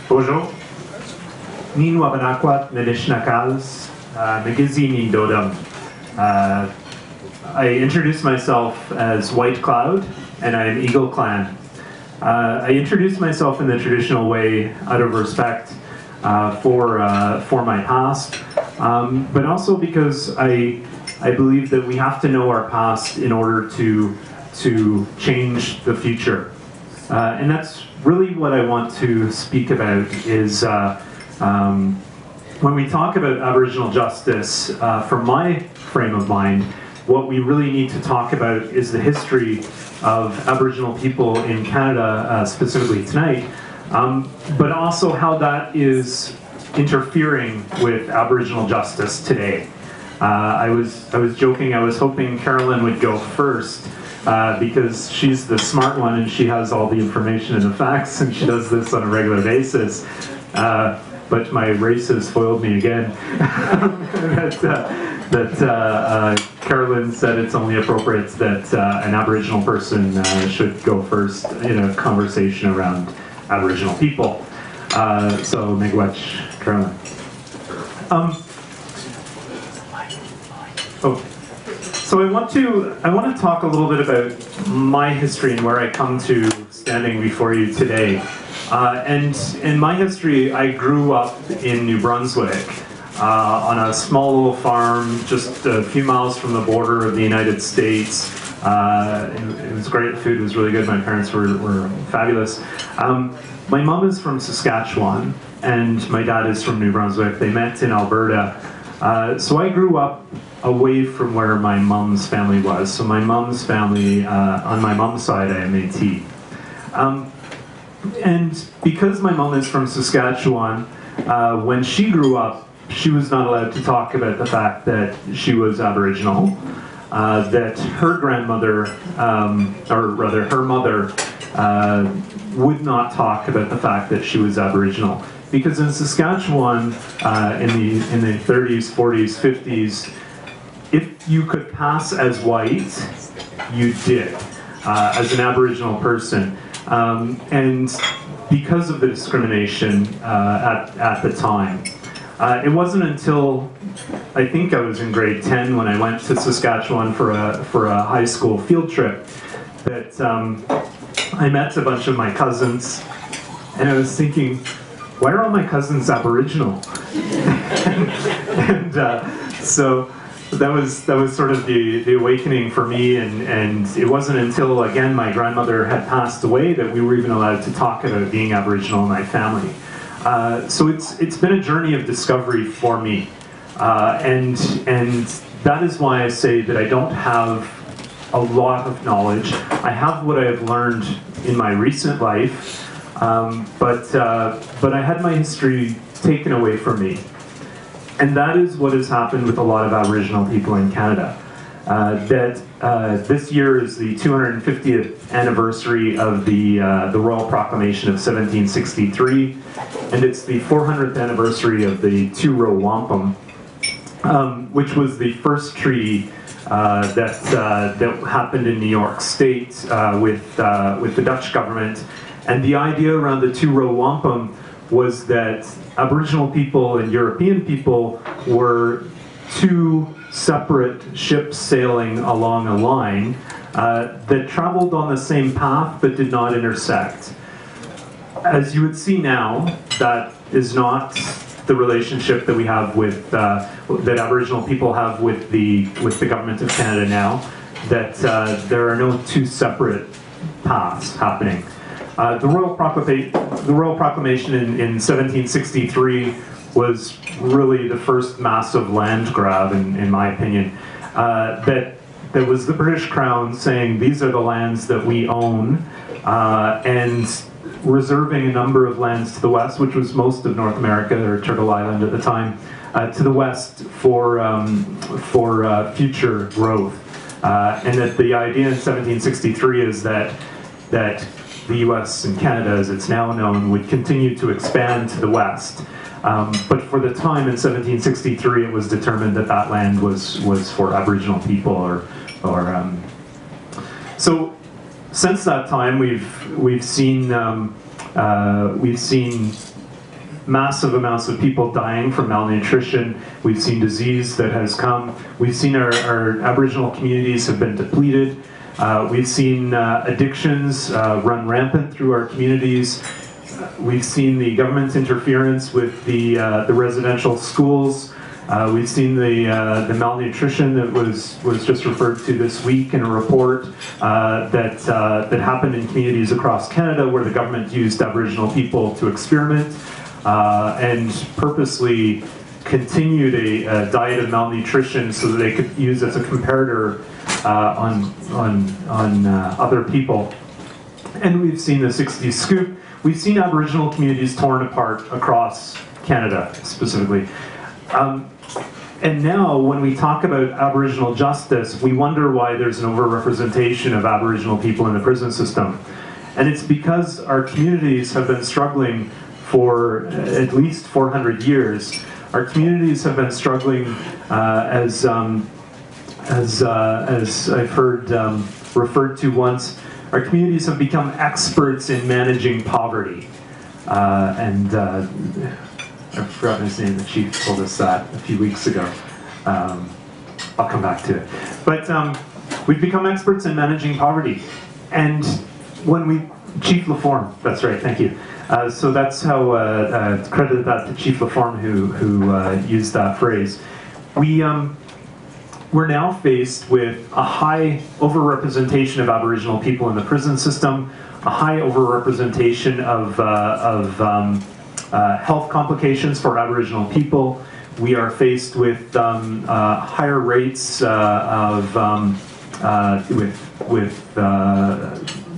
Bonjour. Nin wabanakwat Nanishnakal's Nagizi Nin Dodam. I introduce myself as White Cloud, and I am Eagle Clan. I introduce myself in the traditional way out of respect for my past, but also because I believe that we have to know our past in order to change the future. And that's really what I want to speak about is when we talk about Aboriginal justice, from my frame of mind, what we really need to talk about is the history of Aboriginal people in Canada, specifically tonight, but also how that is interfering with Aboriginal justice today. I was joking, I was hoping Carolyn would go first, because she's the smart one and she has all the information and the facts, and she does this on a regular basis. But my race has foiled me again. Carolyn said it's only appropriate that an Aboriginal person should go first in a conversation around Aboriginal people. So, Miigwech, Carolyn. So I want to talk a little bit about my history and where I come to standing before you today. And in my history, I grew up in New Brunswick on a small little farm just a few miles from the border of the United States. It was great, the food was really good, my parents were fabulous. My mom is from Saskatchewan and my dad is from New Brunswick. They met in Alberta. So I grew up away from where my mom's family was. So my mom's family, on my mom's side, I am Métis. And because my mom is from Saskatchewan, when she grew up, she was not allowed to talk about the fact that she was Aboriginal, that her grandmother, or rather her mother, would not talk about the fact that she was Aboriginal. Because in Saskatchewan, in the 30s, 40s, 50s, if you could pass as white, you did, as an Aboriginal person. And because of the discrimination at the time. It wasn't until I think I was in grade 10 when I went to Saskatchewan for a high school field trip that I met a bunch of my cousins, and I was thinking, why are all my cousins Aboriginal? and so that was sort of the awakening for me, and it wasn't until, again, my grandmother had passed away that we were even allowed to talk about being Aboriginal in my family. So it's been a journey of discovery for me, and that is why I say that I don't have a lot of knowledge. I have what I have learned in my recent life, but I had my history taken away from me. And that is what has happened with a lot of Aboriginal people in Canada. This year is the 250th anniversary of the Royal Proclamation of 1763, and it's the 400th anniversary of the Two-Row Wampum, which was the first treaty that happened in New York State with the Dutch government. And the idea around the Two-Row Wampum was that Aboriginal people and European people were two separate ships sailing along a line that traveled on the same path but did not intersect. As you would see now, that is not the relationship that we have with that Aboriginal people have with the government of Canada now. That there are no two separate paths happening. The Royal Proclamation in 1763 was really the first massive land grab, in my opinion. That was the British Crown saying these are the lands that we own, and reserving a number of lands to the west, which was most of North America, or Turtle Island at the time, to the west for future growth. And that the idea in 1763 is that the US and Canada, as it's now known, would continue to expand to the west. But for the time in 1763, it was determined that that land was for Aboriginal people, so since that time we've seen massive amounts of people dying from malnutrition. We've seen disease that has come. We've seen our Aboriginal communities have been depleted. We've seen addictions run rampant through our communities. We've seen the government's interference with the residential schools. We've seen the malnutrition that was just referred to this week in a report that happened in communities across Canada where the government used Aboriginal people to experiment and purposely continued a diet of malnutrition so that they could use as a comparator on other people. And we've seen the 60s scoop. We've seen Aboriginal communities torn apart across Canada, specifically. And now, when we talk about Aboriginal justice, we wonder why there's an overrepresentation of Aboriginal people in the prison system. And it's because our communities have been struggling for at least 400 years. Our communities have been struggling as I've heard referred to once, our communities have become experts in managing poverty. I've forgotten his name, the chief told us that a few weeks ago. I'll come back to it. But we've become experts in managing poverty. And when Chief Laforme, that's right, thank you. So that's how, credited that to Chief Laforme who used that phrase. We're now faced with a high overrepresentation of Aboriginal people in the prison system, a high overrepresentation of health complications for Aboriginal people. We are faced with higher rates with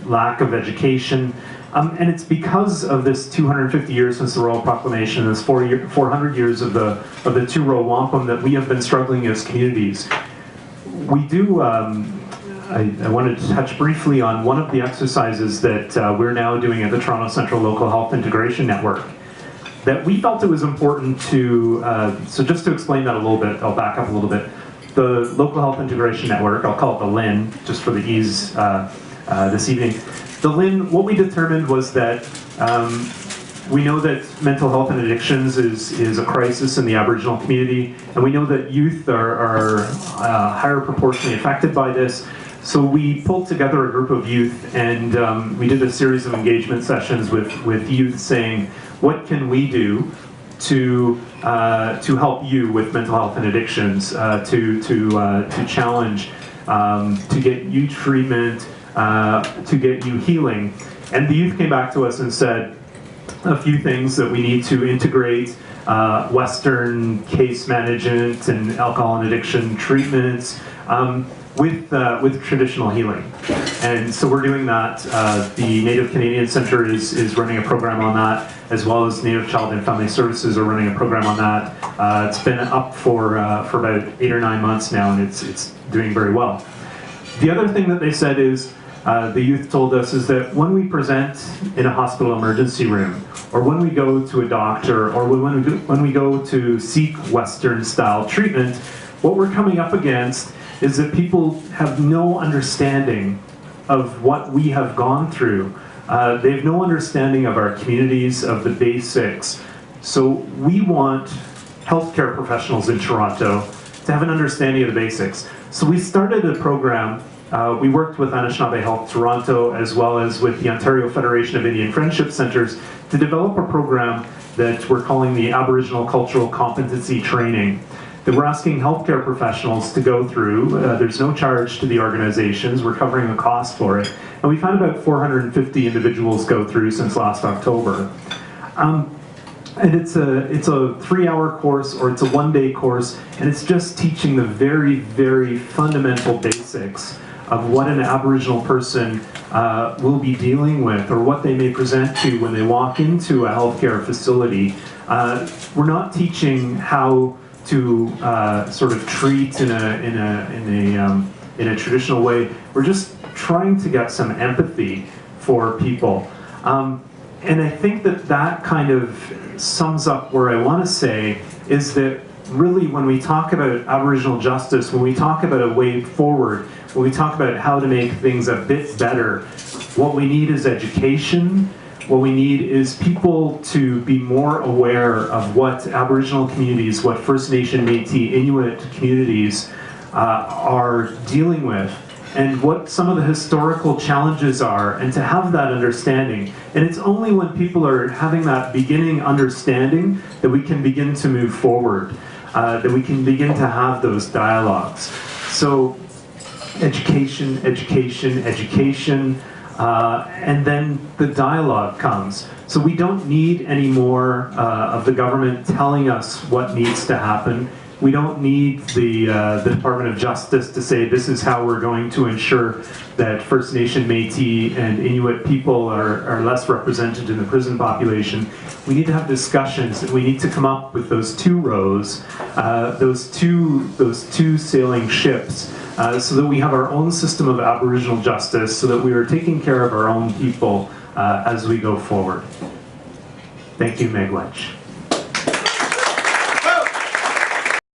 lack of education. And it's because of this 250 years since the Royal Proclamation, this 400 years of the two-row wampum that we have been struggling as communities. We do, I wanted to touch briefly on one of the exercises that we're now doing at the Toronto Central Local Health Integration Network, that we felt it was important to, so just to explain that a little bit, I'll back up a little bit. The Local Health Integration Network, I'll call it the LIN, just for the ease this evening. The LIN, what we determined was that we know that mental health and addictions is a crisis in the Aboriginal community, and we know that youth are higher proportionally affected by this. So we pulled together a group of youth, and we did a series of engagement sessions with youth saying, what can we do to help you with mental health and addictions, to challenge, to get you treatment, to get you healing. And the youth came back to us and said a few things: that we need to integrate Western case management and alcohol and addiction treatments with traditional healing. And so we're doing that. The Native Canadian Centre is running a program on that, as well as Native Child and Family Services are running a program on that. It's been up for about 8 or 9 months now, and it's doing very well. The other thing that they said is, the youth told us, is that when we present in a hospital emergency room, or when we go to a doctor, or when we go to seek Western-style treatment, what we're coming up against is that people have no understanding of what we have gone through. They have no understanding of our communities, of the basics. So we want healthcare professionals in Toronto to have an understanding of the basics. So we started a program. We worked with Anishinaabe Health Toronto, as well as with the Ontario Federation of Indian Friendship Centres, to develop a program that we're calling the Aboriginal Cultural Competency Training, that we're asking healthcare professionals to go through. There's no charge to the organizations. We're covering the cost for it. And we've had about 450 individuals go through since last October. And it's a 3-hour course, or it's a 1-day course, and it's just teaching the very, very fundamental basics of what an Aboriginal person will be dealing with, or what they may present to when they walk into a healthcare facility. We're not teaching how to sort of treat in a traditional way. We're just trying to get some empathy for people. And I think that kind of sums up where I want to say is that really when we talk about Aboriginal justice, when we talk about a way forward, when we talk about how to make things a bit better, what we need is education, What we need is people to be more aware of what Aboriginal communities, what First Nation, Métis, Inuit communities are dealing with, and what some of the historical challenges are, and to have that understanding. And it's only when people are having that beginning understanding that we can begin to move forward, that we can begin to have those dialogues. So education, education, education, and then the dialogue comes. So we don't need any more of the government telling us what needs to happen. We don't need the Department of Justice to say this is how we're going to ensure that First Nation, Métis, and Inuit people are less represented in the prison population. We need to have discussions, and we need to come up with those two rows, those two sailing ships, so that we have our own system of Aboriginal justice, so that we are taking care of our own people as we go forward. Thank you, Meg Wedge.